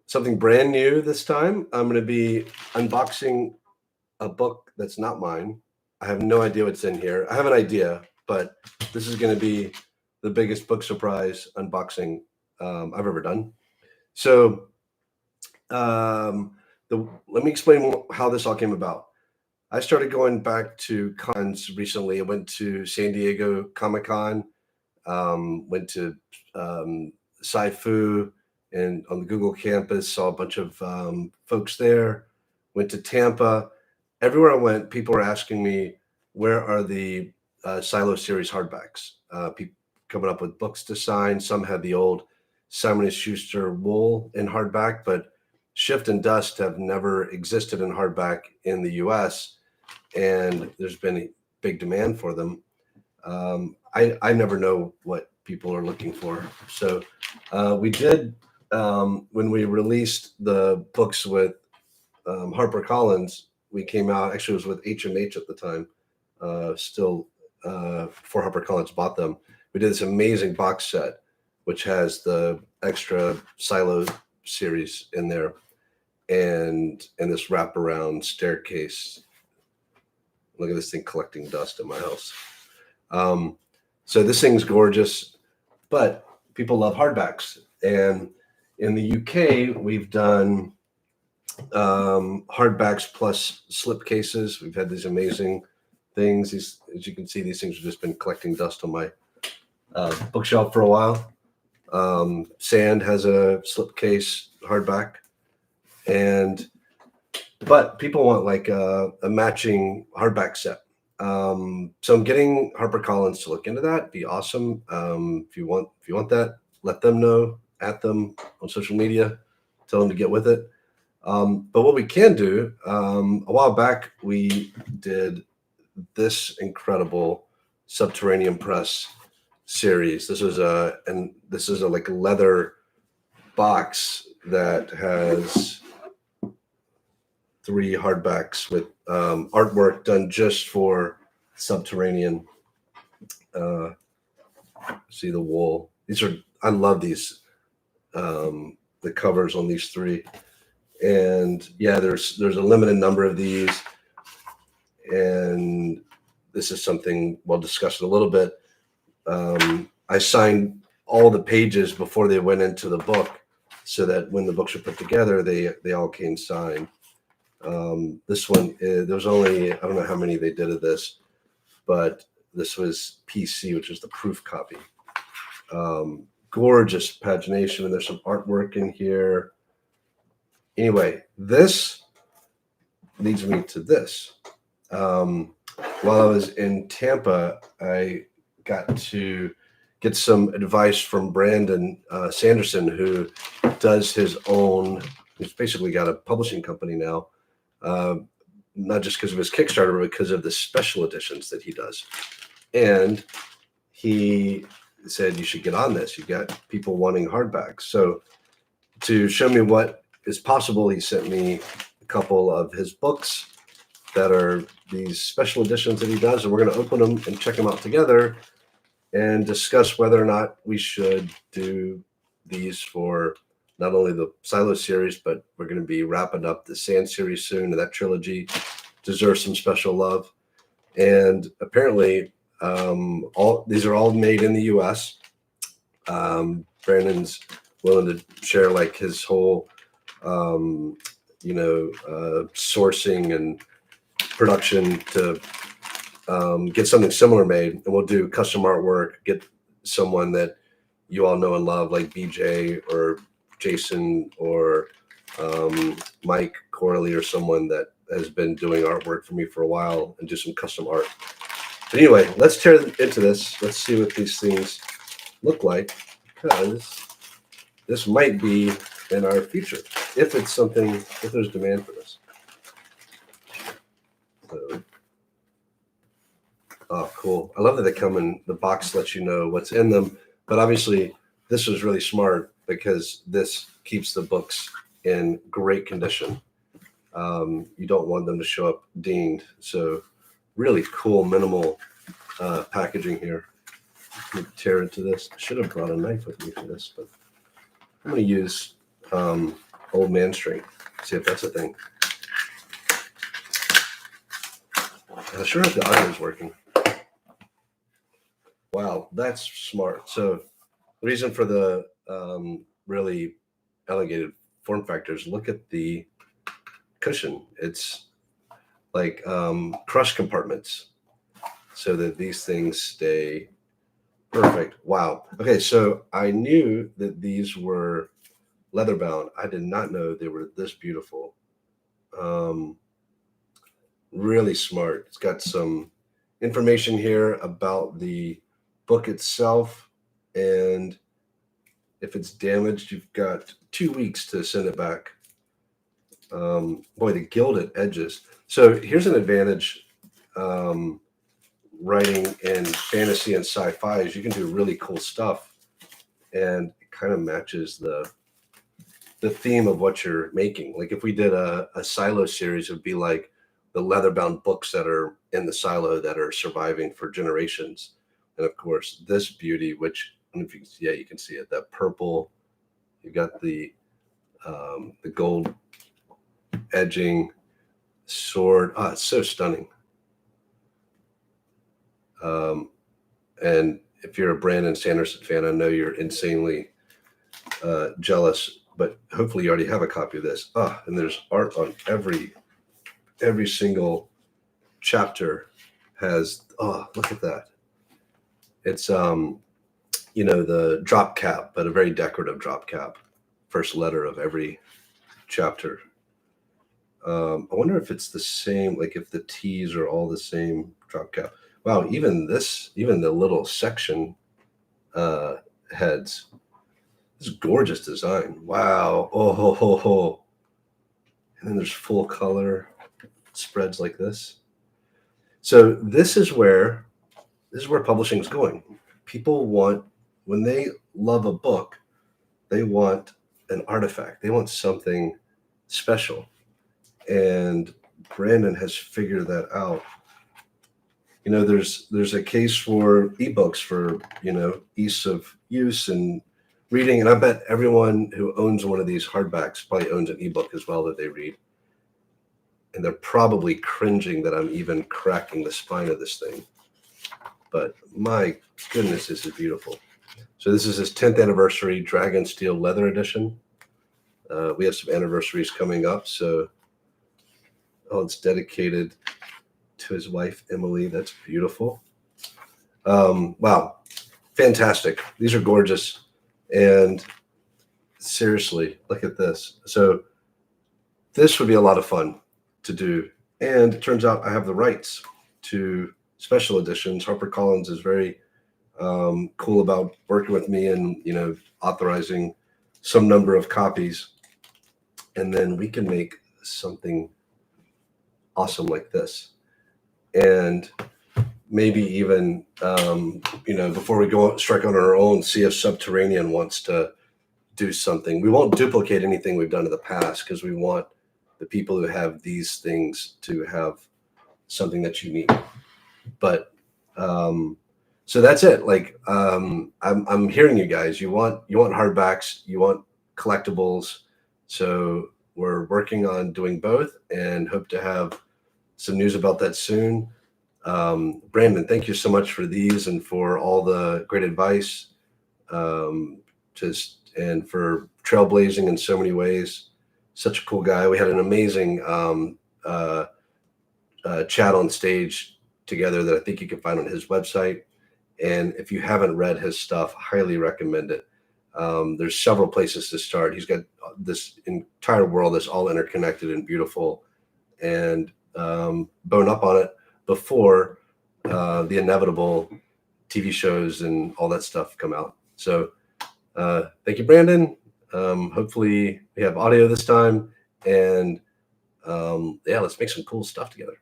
something brand new this time. I'm going to be unboxing a book that's not mine. I have no idea what's in here. I have an idea, but this is going to be the biggest book surprise unboxing I've ever done. So, let me explain how this all came about. I started going back to cons recently. I went to San Diego Comic Con, went to Sci-Fu and on the Google campus, saw a bunch of folks there, went to Tampa. Everywhere I went, people were asking me, where are the Silo series hardbacks? People coming up with books to sign. Some had the old Simon & Schuster Wool in hardback, but Shift and Dust have never existed in hardback in the US, and there's been a big demand for them. I never know what people are looking for. So we did, when we released the books with HarperCollins, we came out, actually it was with HMH at the time, still before HarperCollins bought them. We did this amazing box set, which has the extra Silo series in there and this wraparound staircase. Look at this thing collecting dust in my house. So this thing's gorgeous, but people love hardbacks. And in the UK, we've done hardbacks plus slipcases. We've had these amazing things. These, as you can see, these things have just been collecting dust on my bookshelf for a while. Sand has a slipcase hardback, but people want like a matching hardback set. So I'm getting HarperCollins to look into that. Be awesome. If you want that, let them know, at them on social media, tell them to get with it. But what we can do, a while back, we did this incredible Subterranean Press series. This is a like leather box that has 3 hardbacks with artwork done just for Subterranean. See the wool. I love these. The covers on these 3, and yeah, there's a limited number of these, and this is something we'll discuss in a little bit. I signed all the pages before they went into the book, so that when the books are put together, they all came signed. This one, there was only, I don't know how many they did of this, but this was PC, which is the proof copy. Gorgeous pagination, and there's some artwork in here. Anyway, this leads me to this. While I was in Tampa, I got to get some advice from Brandon Sanderson, who does his own, he's basically got a publishing company now, not just because of his Kickstarter, but because of the special editions that he does. And he said, you should get on this. You've got people wanting hardbacks. So to show me what is possible, he sent me a couple of his books that are these special editions that he does, and we're going to open them and check them out together and discuss whether or not we should do these for not only the Silo series, but we're going to be wrapping up the Sand series soon, and that trilogy deserves some special love. And apparently, these are all made in the U.S. Brandon's willing to share like his whole, sourcing and production to get something similar made, and we'll do custom artwork, get someone that you all know and love like BJ or Jason or Mike Corley, or someone that has been doing artwork for me for a while, and do some custom art. But anyway, let's tear into this. Let's see what these things look like, because this might be in our future if there's demand for this. So, oh, cool. I love that they come in, the box lets you know what's in them, but obviously this was really smart because this keeps the books in great condition. You don't want them to show up dinged. So really cool, minimal packaging here. Let me tear into this. I should have brought a knife with me for this, but I'm going to use a old man string. See if that's a thing. I'm sure if the audio is working. Wow, that's smart. So the reason for the really elevated form factors, look at the cushion. It's like crush compartments so that these things stay perfect. Wow. Okay, so I knew that these were leather bound. I did not know they were this beautiful. Really smart. It's got some information here about the book itself, and if it's damaged, you've got 2 weeks to send it back. Boy, the gilded edges. So here's an advantage writing in fantasy and sci-fi is you can do really cool stuff, and it kind of matches the theme of what you're making. Like if we did a silo series, it would be like the leather-bound books that are in the silo that are surviving for generations. And of course, this beauty, which I don't know if you can see, yeah, you can see it. That purple, you got the gold edging sword. Ah, it's so stunning. And if you're a Brandon Sanderson fan, I know you're insanely jealous, but hopefully you already have a copy of this. Ah, and there's art on every single chapter has, oh, look at that. It's the drop cap, but a very decorative drop cap. First letter of every chapter. I wonder if it's the same, like if the T's are all the same drop cap. Wow, even the little section heads. This is gorgeous design. Wow. Oh, ho, ho, ho. And then there's full color spreads like this. So this is where publishing is going. People want, when they love a book, they want an artifact. They want something special. And Brandon has figured that out. There's a case for ebooks for, ease of use and reading. And I bet everyone who owns one of these hardbacks probably owns an ebook as well that they read. And they're probably cringing that I'm even cracking the spine of this thing. But my goodness, this is beautiful. So this is his 10th anniversary Dragon Steel Leather Edition. We have some anniversaries coming up. So, it's dedicated to his wife, Emily. That's beautiful. Wow. Fantastic. These are gorgeous. And seriously, look at this. So this would be a lot of fun to do. And it turns out I have the rights to special editions. HarperCollins is very cool about working with me and, authorizing some number of copies. And then we can make something awesome like this. And maybe even, before we go strike on our own, see if Subterranean wants to do something. We won't duplicate anything we've done in the past because we want the people who have these things to have something that's unique. But so that's it. Like I'm hearing you guys. You want hardbacks, you want collectibles. So we're working on doing both and hope to have some news about that soon. Brandon, thank you so much for these and for all the great advice. And for trailblazing in so many ways. Such a cool guy. We had an amazing chat on stage together that I think you can find on his website. And if you haven't read his stuff, highly recommend it. There's several places to start. He's got this entire world that's all interconnected and beautiful, and bone up on it before the inevitable TV shows and all that stuff come out. So thank you, Brandon. Hopefully we have audio this time, and let's make some cool stuff together.